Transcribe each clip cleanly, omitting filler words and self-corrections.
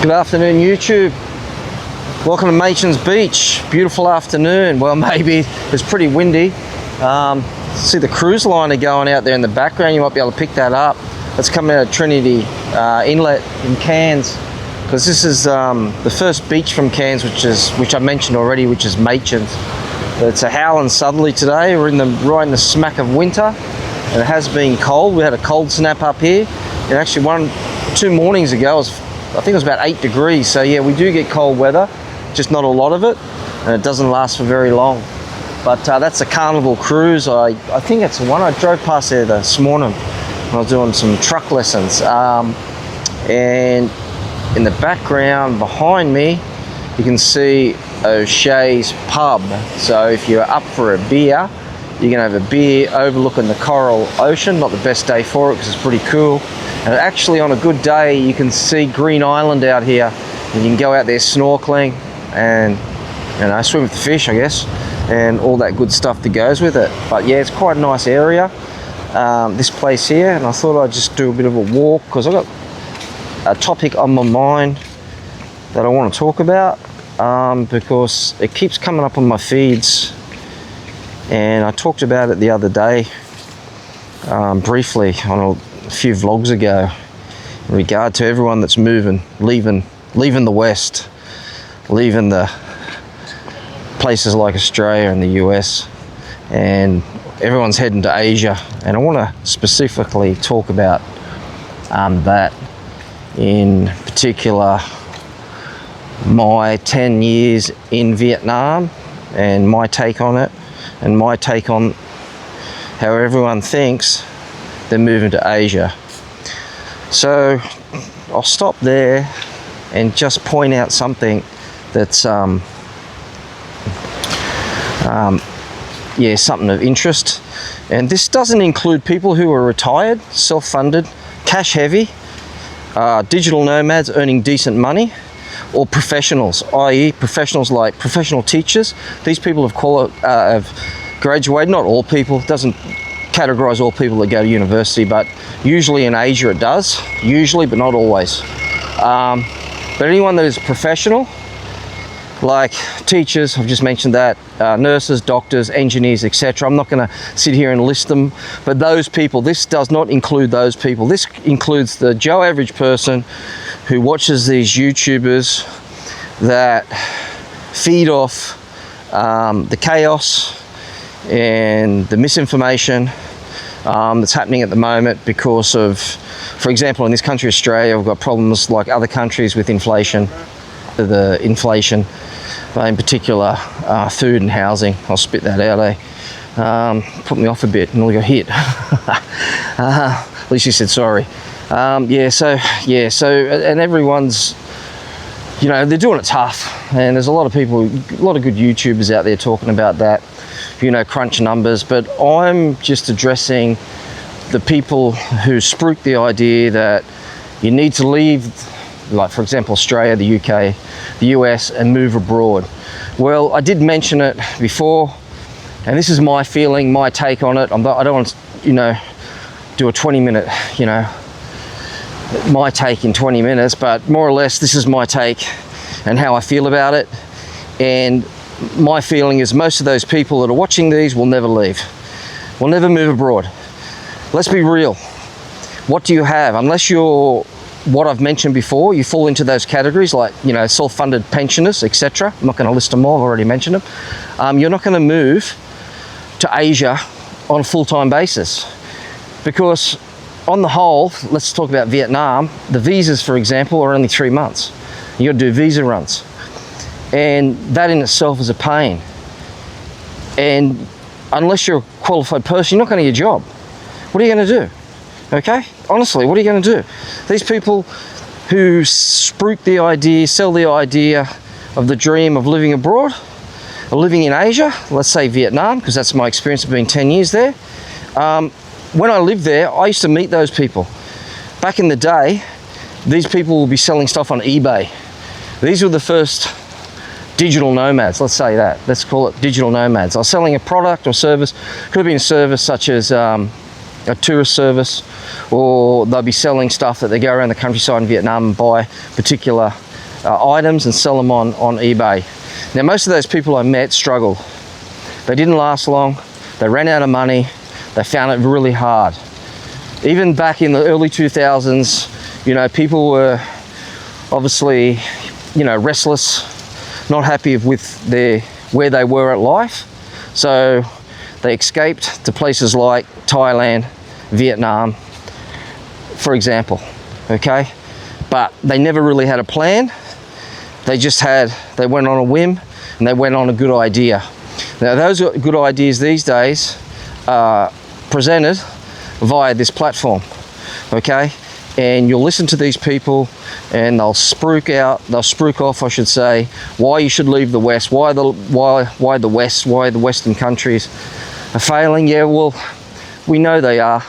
Good afternoon, YouTube. Welcome to Machan's Beach. Beautiful afternoon. Well, maybe it's pretty windy. See the cruise liner going out there in the background. You might be able to pick that up. That's coming out of Trinity Inlet in Cairns, because this is the first beach from Cairns, which I mentioned already, which is Machan's. It's a howling southerly today. We're right in the smack of winter, and it has been cold. We had a cold snap up here, and actually 2 mornings ago, I think it was about 8 degrees. So yeah, we do get cold weather, just not a lot of it, and it doesn't last for very long. But that's a Carnival cruise. I think it's the one. I drove past there this morning when I was doing some truck lessons. And in the background behind me, you can see O'Shea's Pub. So if you're up for a beer, you can have a beer overlooking the Coral Ocean. Not the best day for it because it's pretty cool. And actually on a good day, you can see Green Island out here. And you can go out there snorkeling and swim with the fish, I guess, and all that good stuff that goes with it. But yeah, it's quite a nice area, this place here. And I thought I'd just do a bit of a walk because I've got a topic on my mind that I want to talk about because it keeps coming up on my feeds. And I talked about it the other day briefly on a few vlogs ago in regard to everyone that's leaving the West, leaving the places like Australia and the US, and everyone's heading to Asia. And I want to specifically talk about that, in particular my 10 years in Vietnam and my take on it, and my take on how everyone thinks they're moving to Asia. So I'll stop there and just point out something that's something of interest. And this doesn't include people who are retired, self-funded, cash heavy, digital nomads earning decent money, or professionals, i.e. professionals like professional teachers. These people have graduated. Not all people, doesn't categorize all people that go to university, but usually in Asia it does, usually, but not always. But anyone that is professional, like teachers, I've just mentioned that, nurses, doctors, engineers, etc. I'm not going to sit here and list them, but those people, this does not include those people. This includes the Joe average person who watches these YouTubers that feed off the chaos and the misinformation that's happening at the moment because of, for example, in this country, Australia, we've got problems like other countries with inflation. The inflation, in particular, food and housing. I'll spit that out, put me off a bit and I got hit. At least you said sorry. So and everyone's, they're doing it tough, and there's a lot of people, a lot of good YouTubers out there talking about that, crunch numbers. But I'm just addressing the people who spruik the idea that you need to leave, like for example Australia, the UK, the US, and move abroad. Well, I did mention it before, and this is my feeling, my take on it. I don't want to, do a 20-minute, my take in 20 minutes, but more or less this is my take and how I feel about it. And my feeling is most of those people that are watching these will never leave, will never move abroad. Let's be real. What do you have? Unless you're what I've mentioned before, you fall into those categories like, self-funded pensioners, etc. I'm not going to list them all, I've already mentioned them. You're not going to move to Asia on a full-time basis, because on the whole, let's talk about Vietnam, the visas, for example, are only 3 months. You got to do visa runs, and that in itself is a pain. And unless you're a qualified person, you're not going to get a job. What are you going to do? Okay, honestly, what are you going to do? These people who spruik the idea, sell the idea of the dream of living abroad, or living in Asia, let's say Vietnam, because that's my experience of being 10 years there. When I lived there, I used to meet those people. Back in the day, these people will be selling stuff on eBay. These were the first digital nomads, let's say that. Let's call it digital nomads. I was selling a product or service, could have been a service such as a tourist service, or they'll be selling stuff that they go around the countryside in Vietnam and buy particular items and sell them on eBay. Now, most of those people I met struggled. They didn't last long. They ran out of money. They found it really hard. Even back in the early 2000s, you know, people were obviously, you know, restless, not happy with where they were at life. So they escaped to places like Thailand, Vietnam, for example, okay? But they never really had a plan. They went on a whim and they went on a good idea. Now, those good ideas these days are presented via this platform, okay? And you'll listen to these people and they'll spruik off, I should say, why you should leave the West, why the West, why the Western countries are failing. Yeah, well, we know they are,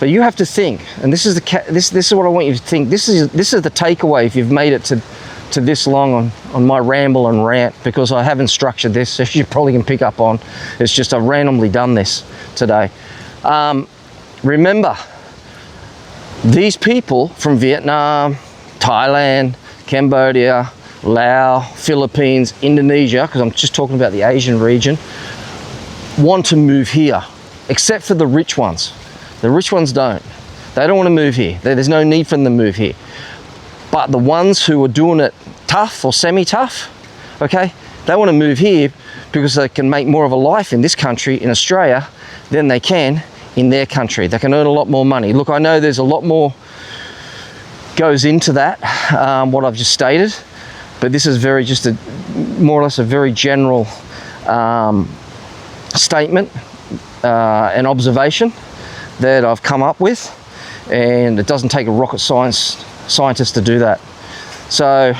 but you have to think, and this is what I want you to think. This is the takeaway if you've made it to this long on my ramble and rant, because I haven't structured this, as you probably can pick up on. It's just I've randomly done this today. Remember, these people from Vietnam, Thailand, Cambodia, Laos, Philippines, Indonesia, because I'm just talking about the Asian region, want to move here, except for the rich ones. The rich ones don't. They don't want to move here. There's no need for them to move here. But the ones who are doing it tough or semi-tough, okay, they want to move here because they can make more of a life in this country, in Australia, than they can in their country. They can earn a lot more money. Look, I know there's a lot more goes into that, what I've just stated, but this is just more or less a very general statement and observation that I've come up with, and it doesn't take a rocket scientist to do that. So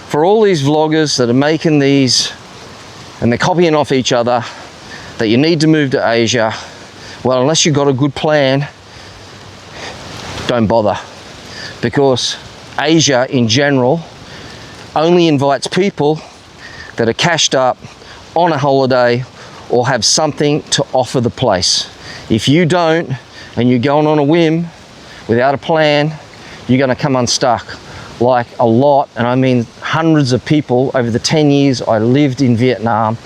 for all these vloggers that are making these and they're copying off each other, that you need to move to Asia, well, unless you've got a good plan, don't bother, because Asia in general only invites people that are cashed up on a holiday or have something to offer the place. If you don't, and you're going on a whim without a plan, you're going to come unstuck. Like a lot, and I mean hundreds of people over the 10 years I lived in Vietnam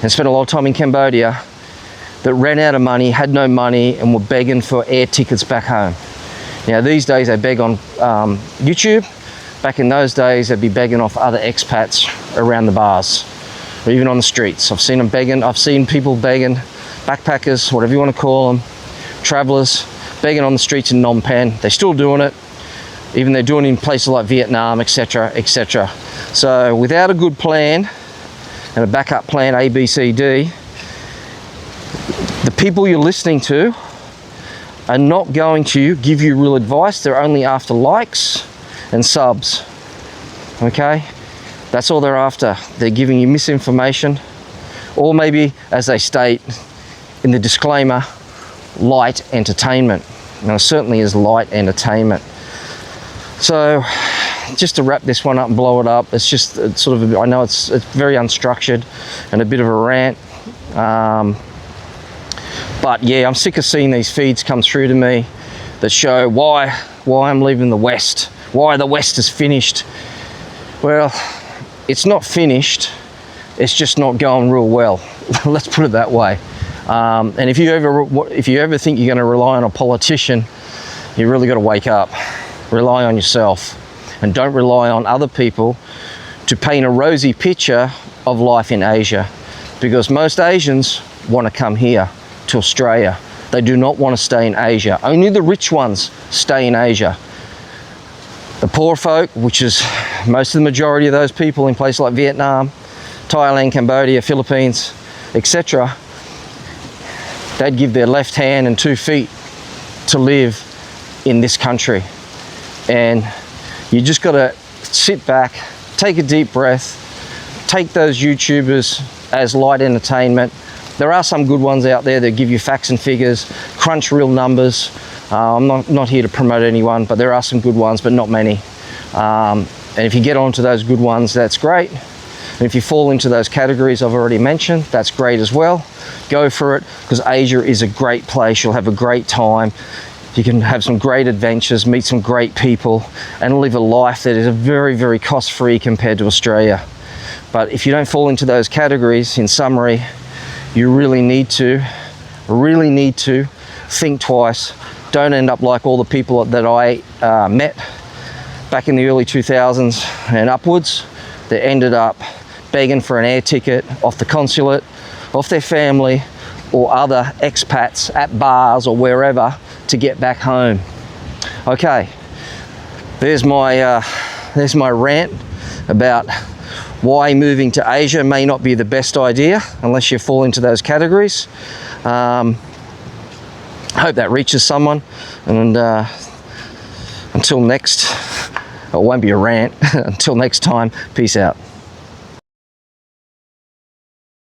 and spent a lot of time in Cambodia, that ran out of money, had no money, and were begging for air tickets back home. Now these days they beg on YouTube. Back in those days they'd be begging off other expats around the bars or even on the streets. I've seen them begging. I've seen people begging, backpackers, whatever you want to call them, travelers, begging on the streets in Phnom Penh. They're still doing it. Even they're doing it in places like Vietnam, etc., etc. So without a good plan and a backup plan, A, B, C, D, the people you're listening to are not going to give you real advice. They're only after likes and subs, okay? That's all they're after. They're giving you misinformation, or maybe, as they state in the disclaimer, light entertainment. Now, it certainly is light entertainment. So, just to wrap this one up and blow it up, it's just sort of, I know it's very unstructured and a bit of a rant. But yeah, I'm sick of seeing these feeds come through to me that show why I'm leaving the West, why the West is finished. Well, it's not finished, it's just not going real well. Let's put it that way. And if you ever think you're going to rely on a politician, you really got to wake up. Rely on yourself, and don't rely on other people to paint a rosy picture of life in Asia, because most Asians want to come here to Australia. They do not want to stay in Asia. Only the rich ones stay in Asia. The poor folk, which is most of the majority of those people in places like Vietnam, Thailand, Cambodia, Philippines, etc., they'd give their left hand and 2 feet to live in this country. And you just got to sit back, take a deep breath, take those YouTubers as light entertainment. There are some good ones out there that give you facts and figures, crunch real numbers. I'm not here to promote anyone, but there are some good ones, but not many. And if you get onto those good ones, that's great. And if you fall into those categories I've already mentioned, that's great as well. Go for it, because Asia is a great place. You'll have a great time. You can have some great adventures, meet some great people, and live a life that is very, very cost-free compared to Australia. But if you don't fall into those categories, in summary, you really need to think twice. Don't end up like all the people that I met back in the early 2000s and upwards that ended up begging for an air ticket off the consulate, off their family, or other expats at bars or wherever to get back home. Okay, there's my rant about why moving to Asia may not be the best idea unless you fall into those categories. I hope that reaches someone, and until next, it won't be a rant. Until next time, peace out.